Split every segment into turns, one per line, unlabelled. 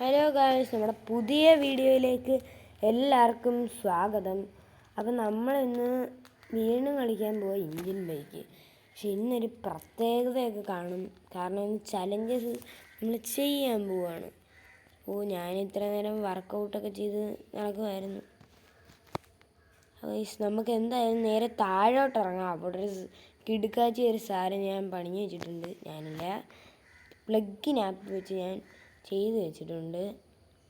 Hello guys, നമ്മുടെ പുതിയ വീഡിയോയിലേക്ക് എല്ലാവർക്കും സ്വാഗതം. അപ്പം നമ്മളിന്ന് വീണ്ടും കളിക്കാൻ പോവാം ഇന്ത്യൻ ബൈക്ക്. പക്ഷെ ഇന്നൊരു പ്രത്യേകതയൊക്കെ കാണും. കാരണം ഇന്ന് ചലഞ്ചസ് നമ്മൾ ചെയ്യാൻ പോവാണ്. ഞാൻ ഇത്ര നേരം വർക്കൗട്ടൊക്കെ ചെയ്ത് നടക്കുമായിരുന്നു. നമുക്ക് എന്തായാലും നേരെ താഴോട്ട് ഇറങ്ങാം. അവിടെ ഒരു കിടുക്കാച്ചി ഒരു സാധനം ഞാൻ പണിഞ്ഞു വെച്ചിട്ടുണ്ട്. ഞാനില്ല, പ്ലഗിനകത്ത് വെച്ച് ഞാൻ ചെയ്ത് വെച്ചിട്ടുണ്ട്.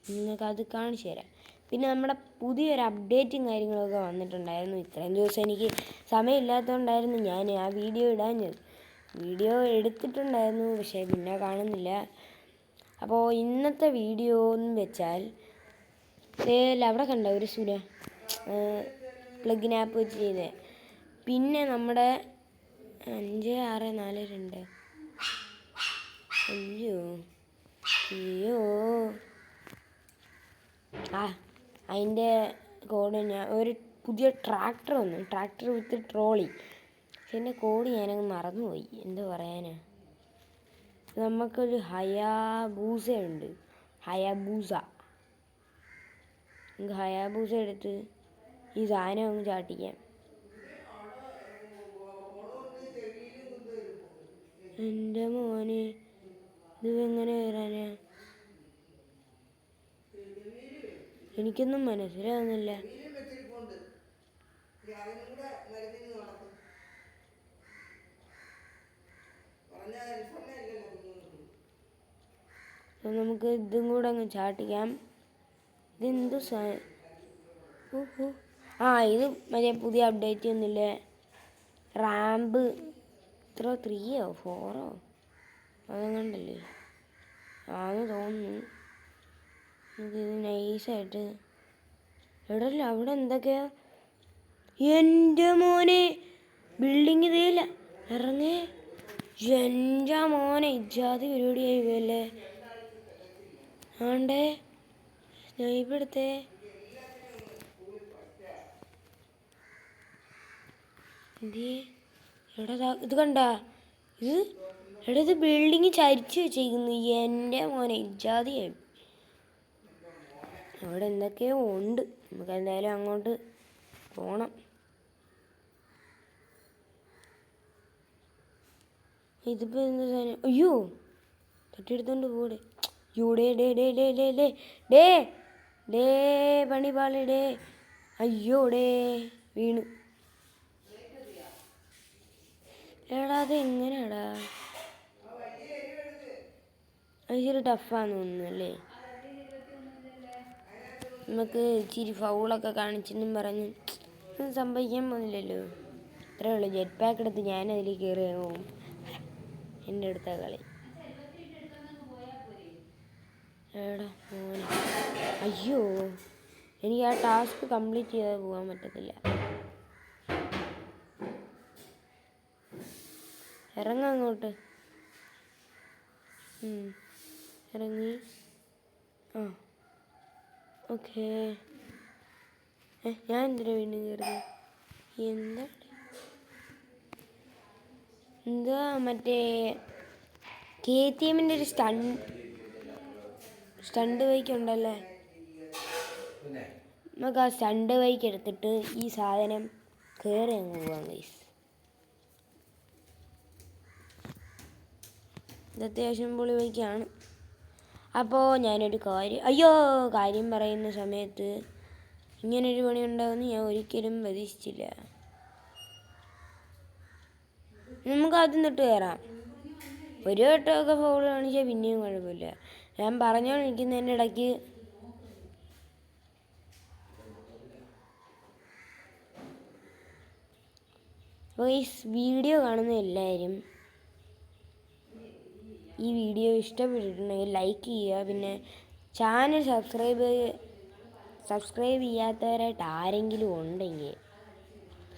നിങ്ങൾക്കത് കാണിച്ചു തരാം. പിന്നെ നമ്മുടെ പുതിയൊരു അപ്ഡേറ്റും കാര്യങ്ങളൊക്കെ വന്നിട്ടുണ്ടായിരുന്നു. ഇത്രയും ദിവസം എനിക്ക് സമയമില്ലാത്തതുകൊണ്ടായിരുന്നു ഞാൻ ആ വീഡിയോ ഇടാഞ്ഞത്. വീഡിയോ എടുത്തിട്ടുണ്ടായിരുന്നു, പക്ഷേ പിന്നെ കാണുന്നില്ല. അപ്പോൾ ഇന്നത്തെ വീഡിയോ എന്ന് വെച്ചാൽ അവിടെ കണ്ട ഒരു പ്ലഗിൻ ആപ്പ് വെച്ച് ചെയ്തേ. പിന്നെ നമ്മുടെ 5642 അയ്യോ അതിൻ്റെ കോഡ് ഒരു പുതിയ ട്രാക്ടർ വന്നു. ട്രാക്ടർ വിത്ത് ട്രോളി. പക്ഷെ എൻ്റെ കോഡ് ഞാനങ്ങ് മറന്നുപോയി. എന്താ പറയാനാ, നമുക്കൊരു ഹയാബൂസ ഉണ്ട്. നമുക്ക് ഹയാബൂസ എടുത്ത് ഈ സാധനം അങ്ങ് ചാട്ടിക്കാം. എൻ്റെ മോനെ, ഇത് എങ്ങനെ വരാനാ? എനിക്കൊന്നും മനസ്സിലാവുന്നില്ല. നമുക്ക് ഇതും കൂടെ അങ്ങ് ചാട്ടിക്കാം. ഇതെന്തു ഇത് മറ്റേ പുതിയ അപ്ഡേറ്റ് ഒന്നുമില്ലേ? റാമ്പ് 3 or 4 അതങ്ങണ്ടല്ലേ ആന്ന് തോന്നുന്നു. നമുക്കിത് നൈസായിട്ട് എവിടെയല്ല, അവിടെ എന്തൊക്കെയാ? എൻ്റെ മോനെ, ബിൽഡിങ് ഇതേയില്ല, ഇറങ്ങേ. എൻ്റെ മോനെ, ഇജാതി പരിപാടിയായി പോയല്ലേ. ആണ്ടേ സ്നൈപ്പ് എടുത്തേ. ഇത് കണ്ട, ഇത് ബിൽഡിങ് ചരിച്ച് വെച്ചിരിക്കുന്നു. എൻ്റെ മോനെ, ഇജാതിയായി. അവിടെ എന്തൊക്കെയോ ഉണ്ട്. നമുക്ക് എന്തായാലും അങ്ങോട്ട് പോണം. ഇതിപ്പോൾ എന്ത് സാധനം? അയ്യോ, തട്ടിയെടുത്തോണ്ട് പോടെ. ഡേ പണി പാളി ഡേ. അയ്യോ വീണ്. എടാ, അത് എങ്ങനെയാടാ? അത് ഇച്ചിരി ടഫാന്ന് തോന്നുന്നു അല്ലേ? നമുക്ക് ഇച്ചിരി ഫൗളൊക്കെ കാണിച്ചെന്നും പറഞ്ഞ് സംഭവിക്കാൻ പോകുന്നില്ലല്ലോ. അത്രേ ഉള്ളൂ. ജെറ്റ് പാക്ക് എടുത്ത് ഞാനതിൽ കയറി പോകും. എൻ്റെ അടുത്ത കളി. എടാ മോനെ, അയ്യോ, എനിക്ക് ആ ടാസ്ക് കംപ്ലീറ്റ് ചെയ്യാതെ പോകാൻ പറ്റത്തില്ല. ഇറങ്ങാം അങ്ങോട്ട്. ഇറങ്ങി. ഓക്കേ. ഞാൻ എന്തിനാ വീണ്ടും കയറുന്നത്? എന്താ മറ്റേ KTMൻ്റെ ഒരു സ്റ്റണ്ട് ബൈക്ക് ഉണ്ടല്ലേ? നമുക്ക് ആ സ്റ്റണ്ട് ബൈക്ക് എടുത്തിട്ട് ഈ സാധനം കയറി അങ്ങ് പോവാം ഗൈസ്. ഇത് അത്യാവശ്യം പൊളി ബൈക്കാണ്. അപ്പോൾ ഞാനൊരു കാര്യം പറയുന്ന സമയത്ത് ഇങ്ങനൊരു പണി ഉണ്ടാകുമെന്ന് ഞാൻ ഒരിക്കലും പ്രതീക്ഷിച്ചില്ല. നമുക്ക് ആദ്യം തൊട്ട് കയറാം. ഒരു വട്ടമൊക്കെ ഫൗൾ കാണിച്ചാൽ പിന്നെയും കുഴപ്പമില്ല. ഞാൻ പറഞ്ഞോണ്ടിരിക്കുന്നതിൻ്റെ ഇടയ്ക്ക് അപ്പോൾ ഈ വീഡിയോ കാണുന്ന എല്ലാവരും ഈ വീഡിയോ ഇഷ്ടപ്പെട്ടിട്ടുണ്ടെങ്കിൽ ലൈക്ക് ചെയ്യുക. പിന്നെ ചാനൽ സബ്സ്ക്രൈബ് ചെയ്യാത്തവരായിട്ട് ആരെങ്കിലും ഉണ്ടെങ്കിൽ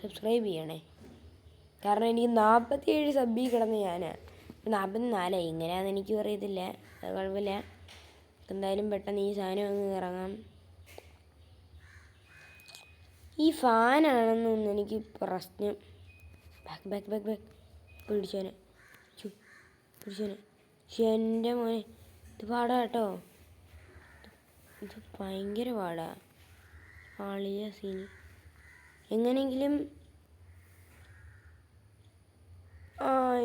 സബ്സ്ക്രൈബ് ചെയ്യണേ. കാരണം എനിക്ക് 47 സബ്ബിൽ കിടന്ന് ഞാൻ 44 എങ്ങനെയാണെന്ന് എനിക്കും അറിയത്തില്ല. അത് കുഴപ്പമില്ല. എന്തായാലും പെട്ടെന്ന് ഈ സാധനം അങ്ങ് ഇറങ്ങാം. ഈ ഫാനാണെന്നൊന്നും എനിക്ക് പ്രശ്നം. ബാക്ക് പിടിച്ചോനെ. പക്ഷെ എൻ്റെ മോനെ, ഇത് പാടാ കേട്ടോ. ഇത് ഭയങ്കര പാടാ ആളിയ സീന്. എങ്ങനെയെങ്കിലും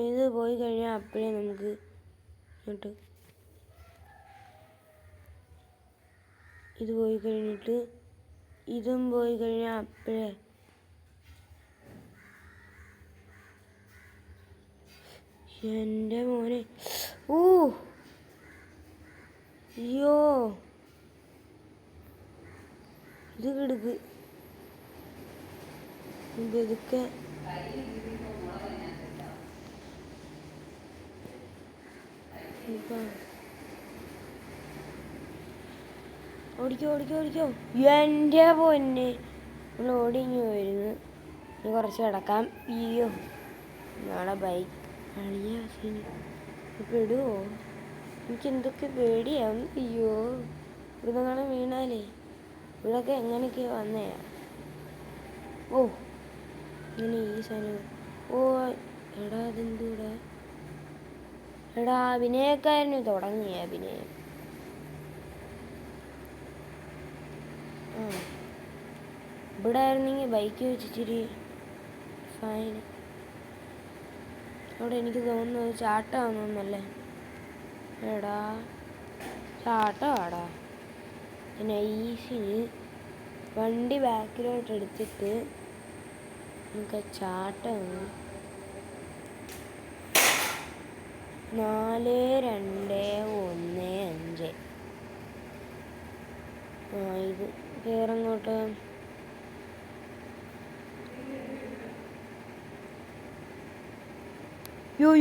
ഇത് പോയി കഴിഞ്ഞാൽ അപ്പോഴേ നമുക്ക് ഇങ്ങോട്ട് ഇത് പോയി കഴിഞ്ഞിട്ട് ഇതും പോയി കഴിഞ്ഞാൽ അപ്പോഴേ എൻ്റെ മോനെ. അയ്യോ ഇത് കിടക്ക് ഇതൊക്കെ ഓടിക്കോ ഓടിക്കോ ഓടിക്കോ. എൻ്റെ പൊന്നെ നമ്മൾ ഓടിങ്ങി പോയിരുന്നു. ഇനി കുറച്ച് കിടക്കാം. അയ്യോ നാളെ ബൈക്ക് അളിയ സീന് പെടുവോ? എനിക്ക് എന്തൊക്കെ പേടിയാവും. അയ്യോ ഇവിടെ കാണാൻ വീണാലേ ഇവിടൊക്കെ എങ്ങനെയൊക്കെ വന്നേ. ഇങ്ങനെ ഈ സാധനം. എടാ അതെന്തൂടാ എടാ അഭിനയക്കാരന് തുടങ്ങിയ അഭിനയം. ഇവിടെ ആയിരുന്നെങ്കിൽ ബൈക്ക് വെച്ചിച്ചിരി ഫൈൻ. അവിടെ എനിക്ക് തോന്നുന്നത് ചാട്ടമാണെന്നല്ലേ. എടാ ചാട്ടമാടാ. നൈസിന് വണ്ടി ബാക്കിലോട്ട് എടുത്തിട്ട് നമുക്ക് ചാട്ടം 4, 2, 1, 5. ഇത് കയറങ്ങോട്ട്. യോ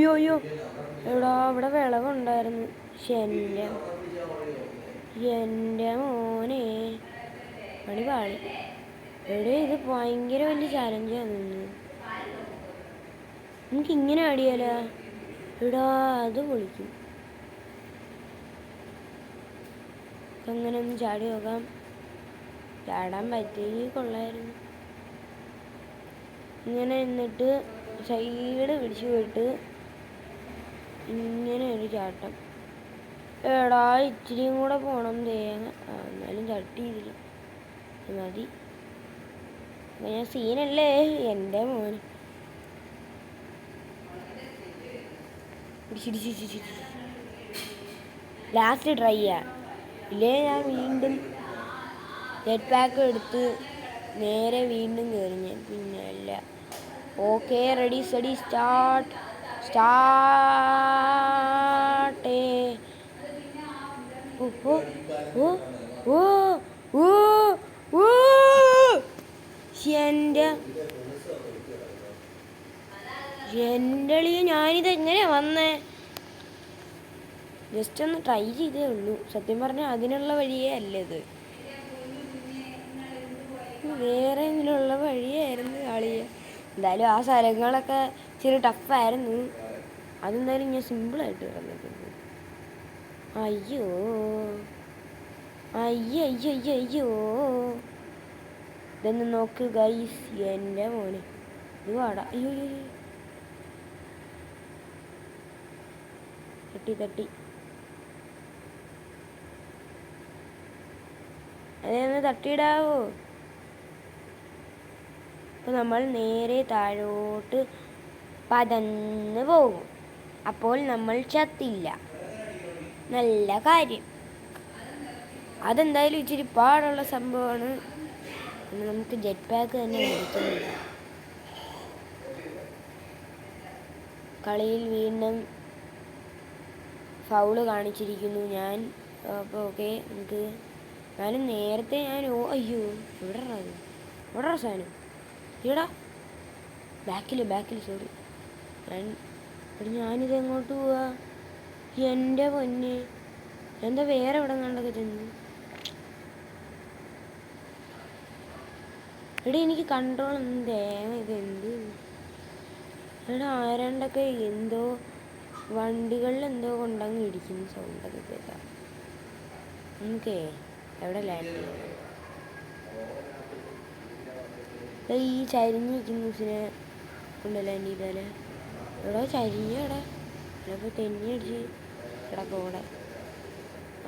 എടാ അവിടെ വിളവുണ്ടായിരുന്നു. എൻ്റെ മോനെ പണി പാളി. എവിടെ ഇത് ഭയങ്കര വലിയ ചാലഞ്ചാണ്. നമുക്കിങ്ങനെ അടിയാല. എടാ അത് പൊളിക്കും. അങ്ങനെ ഒന്ന് ചാടി നോക്കാം. ചാടാൻ പറ്റിയെങ്കിൽ കൊള്ളായിരുന്നു. ഇങ്ങനെ എന്നിട്ട് സൈഡ് പിടിച്ചു പോയിട്ട് ഇങ്ങനെ ഒരു ചാട്ടം. എടാ ഇച്ചിരിയും കൂടെ പോണം തേങ്ങ. എന്നാലും ചട്ടിയില്ല മതി. ഞാൻ സീനല്ലേ എൻ്റെ മോന്. ലാസ്റ്റ് ട്രൈ ചെയ്യാം. ഇല്ലേ ഞാൻ വീണ്ടും ജെറ്റ് പാക്ക് എടുത്ത് നേരെ വീണ്ടും കയറി. പിന്നെ അല്ല. Okay ready steady start. എൻ്റെ അളിയ ഞാനിത് എങ്ങനെയാ വന്നേ? ജസ്റ്റ് ഒന്ന് ട്രൈ ചെയ്തേ ഉള്ളൂ. സത്യം പറഞ്ഞാൽ അതിനുള്ള വഴിയേ അല്ലത്. വേറെ ഇതിനുള്ള വഴിയായിരുന്നു കളിയ. എന്തായാലും ആ സ്ഥലങ്ങളൊക്കെ ഇച്ചിരി ടഫായിരുന്നു. അതെന്തായാലും ഞാൻ സിമ്പിളായിട്ട് കിടന്നിട്ടുണ്ട്. അയ്യോ അയ്യോ അയ്യോ അയ്യോ അയ്യോ. ഇതൊന്ന് നോക്ക് ഗൈസ്. എൻ്റെ മോനെ ഇത് വാടാ. അയ്യോ തട്ടി അതൊന്ന് തട്ടിയിടാവോ? അപ്പോൾ നമ്മൾ നേരെ താഴോട്ട് പതന്ന് പോകും. അപ്പോൾ നമ്മൾ ചത്തില്ല. നല്ല കാര്യം. അതെന്തായാലും ഇച്ചിരി പാടുള്ള സംഭവമാണ്. നമുക്ക് ജെറ്റ് പാക്ക് തന്നെ എടുക്കുന്നില്ല. കളിയിൽ വീണ്ടും ഫൗള് കാണിച്ചിരിക്കുന്നു ഞാൻ. അപ്പോൾ ഓക്കെ നമുക്ക് ഞാനും നേരത്തെ അയ്യോ ഇവിടെ സാധനം ഈടാ ബാക്കിൽ സോറി. ഞാനിത് എങ്ങോട്ട് പോവാ? എൻ്റെ പൊന്നെ എന്താ വേറെ ഇവിടെ കണ്ടൊക്കെ ചെന്ന്. എടാ എനിക്ക് കൺട്രോൾ തേങ്ങ ഇതെന്ത്. എടാ ആരാണ്ടൊക്കെ എന്തോ വണ്ടികളിൽ എന്തോ കൊണ്ടങ്ങ് ഇടിക്കുന്ന സൗണ്ടൊക്കെ കേൾക്കാം. നമുക്കേ എവിടെ ലാൻഡ് ചെയ്യാം? ഈ ചരിഞ്ഞിരിക്കുന്ന ന്യൂസിനെ കൊണ്ട് ലാൻഡ് ചെയ്താലേ. എടാ ചരിഞ്ഞടാ. ചിലപ്പോൾ തെന്നി അടിച്ച് കിടക്കും ഇവിടെ.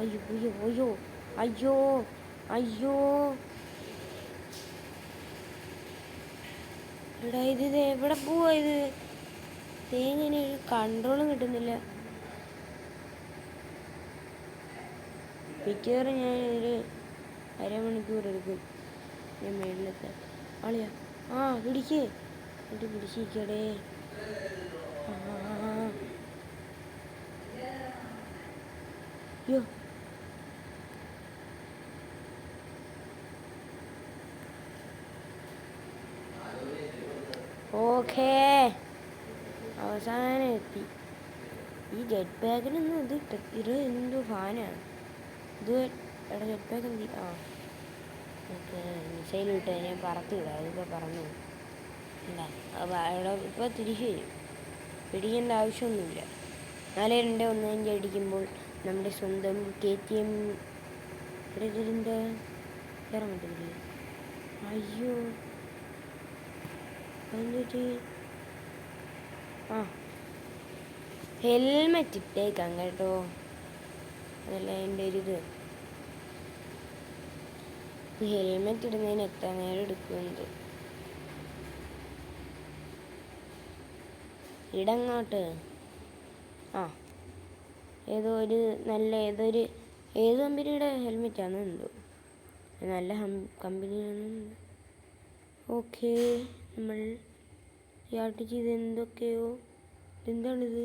അയ്യോ അയ്യോ അയ്യോ എടാ ഇത് എവിടെ പോവാ ഇത്? ഇങ്ങനെ ഒരു കൺട്രോളും കിട്ടുന്നില്ല. മിക്കവാറും ഞാൻ ഒരു അരമണിക്കൂർ എടുക്കും ഞാൻ മേളിലെത്താൻ. ആളിയാ പിടിക്ക് എന്നിട്ട് പിടിച്ചിരിക്കടേ. അയ്യോ ഓക്കേ അവസാനം എത്തി. ഈ ജെറ്റ് പാക്കിനൊന്നും ഇത് എന്തോ ഫാനാണ് ഇത്. എടാ ജെറ്റ് പാക്ക് എന്തി ഓക്കെ മിസൈൽ വിട്ട് അതിനെ പറത്തി വിടാം. അതിപ്പോൾ പറന്നു എന്താ ഇപ്പോൾ തിരിച്ചു വരും. പിടിക്കേണ്ട ആവശ്യമൊന്നുമില്ല. 4-2-1 അടിക്കുമ്പോൾ നമ്മുടെ സ്വന്തം KTM ഇതിൻ്റെ കയറാൻ പറ്റുന്നില്ല. അയ്യോ എന്നിട്ട് ഹെൽമെറ്റ് ഇട്ടേക്കാം കേട്ടോ. അതല്ല എൻ്റെ ഒരു ഇത്. ഹെൽമെറ്റ് ഇടുന്നതിന് എത്ര നേരം എടുക്കുന്നത്? ഇടങ്ങോട്ട് ഏതോ ഒരു നല്ല ഏത് കമ്പനിയുടെ ഹെൽമെറ്റാണ് എന്തോ നല്ല കമ്പനിയാണ്. ഓക്കെ നമ്മൾ യാട്ട് ചെയ്ത് എന്തൊക്കെയോ. എന്താണിത്?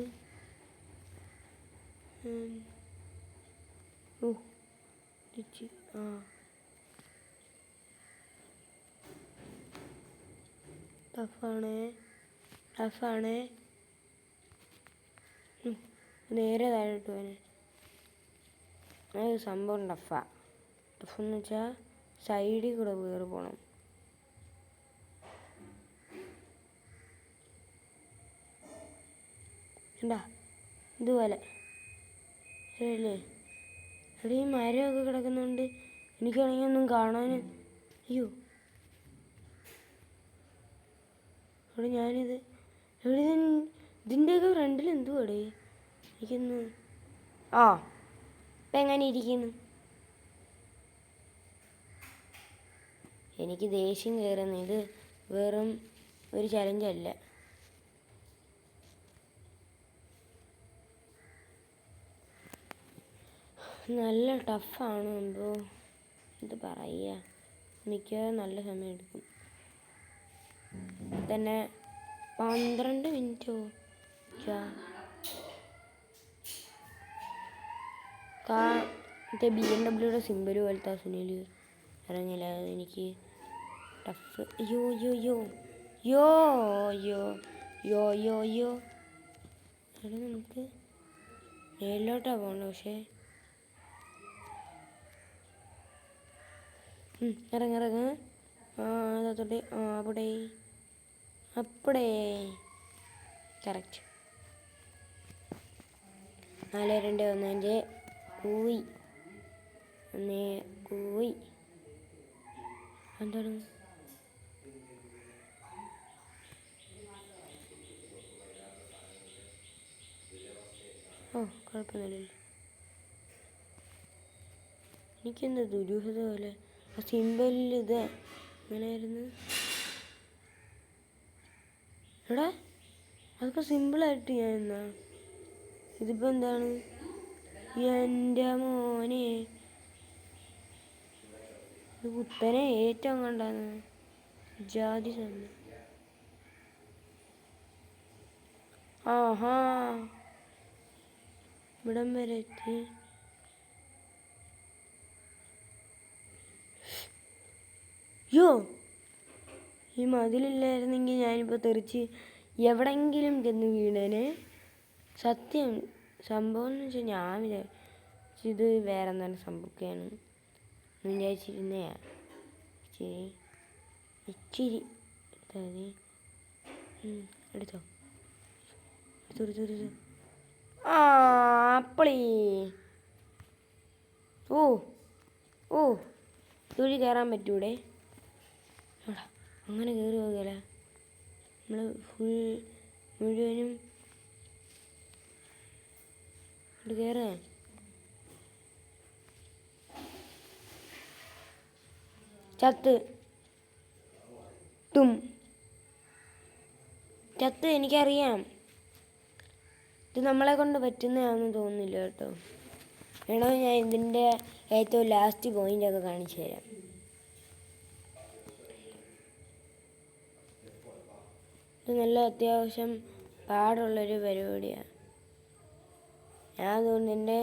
ടഫാണ്. നേരെ താഴോട്ട് പോകാൻ അത് സംഭവം ടഫെന്ന് വെച്ചാൽ സൈഡിൽ കൂടെ കയറി പോകണം. എന്താ ഇതുപോലെ ശരിയല്ലേ? ഇവിടെ ഈ മരമൊക്കെ കിടക്കുന്നുണ്ട്. എനിക്കാണെങ്കിൽ ഒന്നും കാണാൻ. അയ്യോ ഇവിടെ ഞാനിത് ഇവിടെ ഇതിൻ്റെയൊക്കെ ഫ്രണ്ടിൽ എന്തുവാടേ? എനിക്കൊന്ന് ഇപ്പം എങ്ങനെ ഇരിക്കുന്നു? എനിക്ക് ദേഷ്യം കയറുന്നു. ഇത് വെറും ഒരു ചലഞ്ചല്ല. നല്ല ടഫാണ് എന്തോ ഇത് പറയുക. മിക്കവാറും നല്ല സമയം എടുക്കും. തന്നെ 12 മിനിറ്റോ മറ്റേ BMW സിമ്പൽ പോലത്തെ സുനിൽ ഇറങ്ങില്ല. എനിക്ക് ടഫ്. അവിടെ നമുക്ക് മേലോട്ടാണ് പോകണ്ട. പക്ഷേ ഇറങ്ങ അതോട്ടെ അപ്പടേ കറക്റ്റ്. 4-2-1 കൂയി എന്താണ്? കുഴപ്പമൊന്നുമില്ലല്ലോ. എനിക്കെന്താ ദുരൂഹത പോലെ ആ സിമ്പലിൽ ഇത് എങ്ങനെയായിരുന്നു? എടാ അതൊക്കെ സിമ്പിളായിട്ട് ഞാൻ എന്നാ ഇതിപ്പോൾ എന്താണ്? എൻ്റെ മോനെ ഇത് കുത്തനെ ഏറ്റവും കണ്ടാന്ന് ജാതി സമയം. ഇവിടം വരെ എത്തി. ഈ മതിലില്ലായിരുന്നെങ്കിൽ ഞാനിപ്പോൾ തെറിച്ച് എവിടെയെങ്കിലും ചെന്ന് വീണേനെ. സത്യം. സംഭവം എന്ന് വെച്ചാൽ ഞാൻ ഇത് വേറെ എന്താണ് സംഭവിക്കുകയാണ് വിചാരിച്ചിരുന്നതാണ്. ഇച്ചിരി എടുത്തോ. അപ്പളി തുഴി കയറാൻ പറ്റൂടെ? അങ്ങനെ കയറി പോകല നമ്മൾ മുഴുവനും കയറേ. ചത്ത് തും ചത്ത്. എനിക്കറിയാം ഇത് നമ്മളെ കൊണ്ട് പറ്റുന്നതാണെന്ന് തോന്നുന്നില്ല കേട്ടോ. വേണോ ഞാൻ ഇതിൻ്റെ ഏറ്റവും ലാസ്റ്റ് പോയിൻ്റൊക്കെ കാണിച്ചു തരാം. ഇത് നല്ല അത്യാവശ്യം പാടുള്ളൊരു പരിപാടിയാണ്. ഞാൻ അതുകൊണ്ട് എൻ്റെ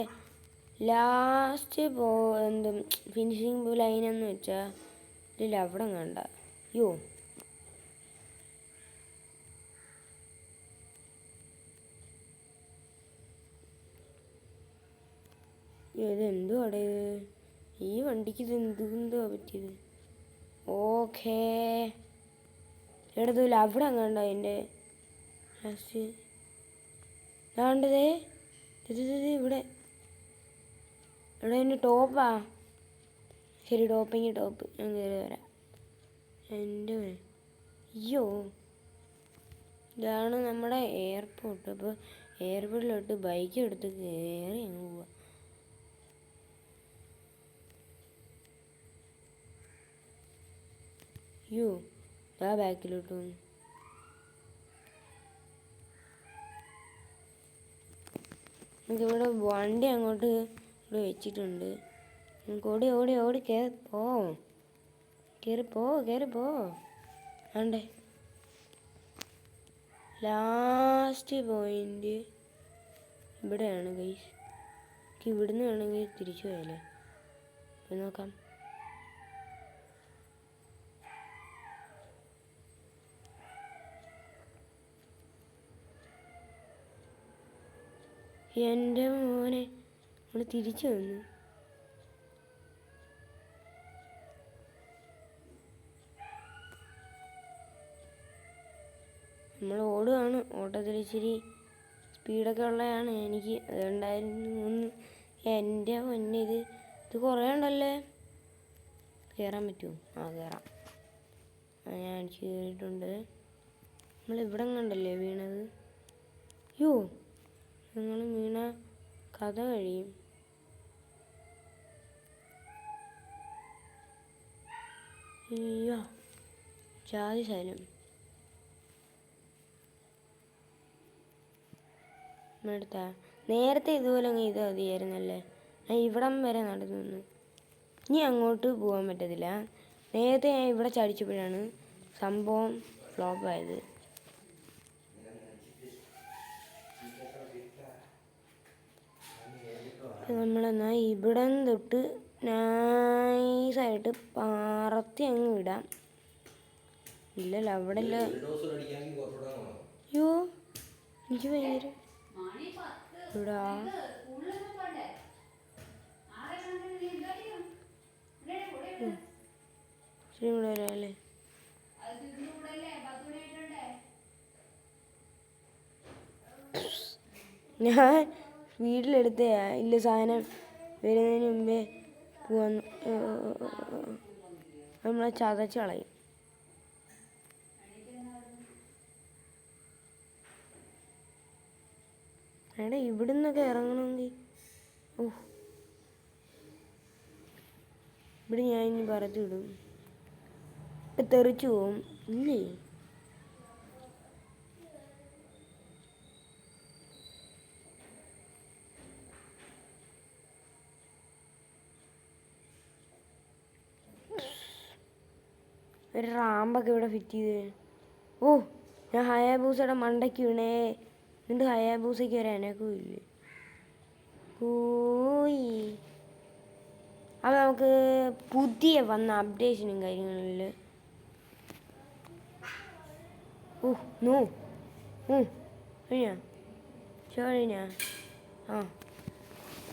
ലാസ്റ്റ് ഫിനിഷിങ് ലൈനെന്ന് വെച്ചാൽ ഇതിൽ അവിടെ കണ്ട യോ ഇതെന്തുവാടേ ഈ വണ്ടിക്ക് ഇത് എന്തുവാ പറ്റിയത്? ഓക്കേ എടുത്തില്ല അവിടെ അങ്ങാണ്ടോ എൻ്റെ ലാസ്റ്റ് ഇതാണ്ടതേ ഇത് ഇവിടെ എൻ്റെ ടോപ്പാ. ശരി ടോപ്പെങ്കിൽ ടോപ്പ് ഞാൻ കയറി വരാം. എൻ്റെ അയ്യോ ഇതാണ് നമ്മുടെ എയർപോർട്ട്. അപ്പോൾ എയർപോർട്ടിലോട്ട് ബൈക്ക് എടുത്ത് കയറി അങ്ങ് പോവാ. അയ്യോ ഇതാ ബാക്കിലോട്ട് വന്നു. നമുക്കിവിടെ വണ്ടി അങ്ങോട്ട് ഇവിടെ വെച്ചിട്ടുണ്ട്. നമുക്ക് ഓടി ഓടി ഓടി കയറി പോ ആണ്ടേ. ലാസ്റ്റ് പോയിന്റ് ഇവിടെയാണ് ഗൈസ്. ഇവിടുന്ന് വേണമെങ്കിൽ തിരിച്ചു പോയാലേ. നോക്കാം. എൻ്റെ മോനെ നമ്മൾ തിരിച്ചു വന്നു. നമ്മൾ ഓടുകയാണ്. ഓട്ടത്തിൽ ഇച്ചിരി സ്പീഡൊക്കെ ഉള്ളതാണ് എനിക്ക്. അതുകൊണ്ടായിരുന്നു ഒന്ന് എൻ്റെ മുന്നേ ഇത് കുറേ ഉണ്ടല്ലേ. കയറാൻ പറ്റുമോ? കയറാം. ഞാൻ കയറിയിട്ടുണ്ട്. നമ്മളിവിടെ കണ്ടല്ലേ വീണത്. യോ നിങ്ങൾ വീണ കഥ കഴിയും. അയ്യോ ജാതി ശൈലം. എടുത്താ നേരത്തെ ഇതുപോലെ അങ്ങ് ഇത് മതിയായിരുന്നല്ലേ. ഞാൻ ഇവിടം വരെ നടന്നു. ഇനി അങ്ങോട്ട് പോകാൻ പറ്റത്തില്ല. നേരത്തെ ഞാൻ ഇവിടെ ചടിച്ചപ്പോഴാണ് സംഭവം ഫ്ലോപ്പായത്. നമ്മളെന്നാൽ ഇവിടെ തൊട്ട് നൈസായിട്ട് പറത്തി അങ്ങ് വിടാം. ഇല്ലല്ലോ അവിടെ ഇല്ല. അയ്യോ എനിക്ക് ഭയങ്കര ഇവിടാ ശരി ഇവിടെ വരാമല്ലേ. ഞാൻ വീട്ടിലെടുത്തയാ. ഇല്ല സാധനം വരുന്നതിന് മുമ്പേ പോവാന്ന്. നമ്മളെ ചതച്ച് കളയും. എടാ ഇവിടുന്നൊക്കെ ഇറങ്ങണമെങ്കിൽ ഇവിടെ ഞാൻ ഇനി പറത്തി വിടും. ഇപ്പം തെറിച്ചു പോവും. ഇല്ലേ ഒരു റാമ്പൊക്കെ ഇവിടെ ഫിറ്റ് ചെയ്ത്. ഞാൻ ഹയാബൂസയുടെ മണ്ടയ്ക്ക് വീണേ. എന്നിട്ട് ഹയാബൂസയ്ക്ക് ഒരു അനക്കവും ഇല്ലേ. പോയി. അപ്പോൾ നമുക്ക് പുതിയ വന്ന അപ്ഡേഷനും കാര്യങ്ങളിൽ കഴിഞ്ഞാ കഴിഞ്ഞാ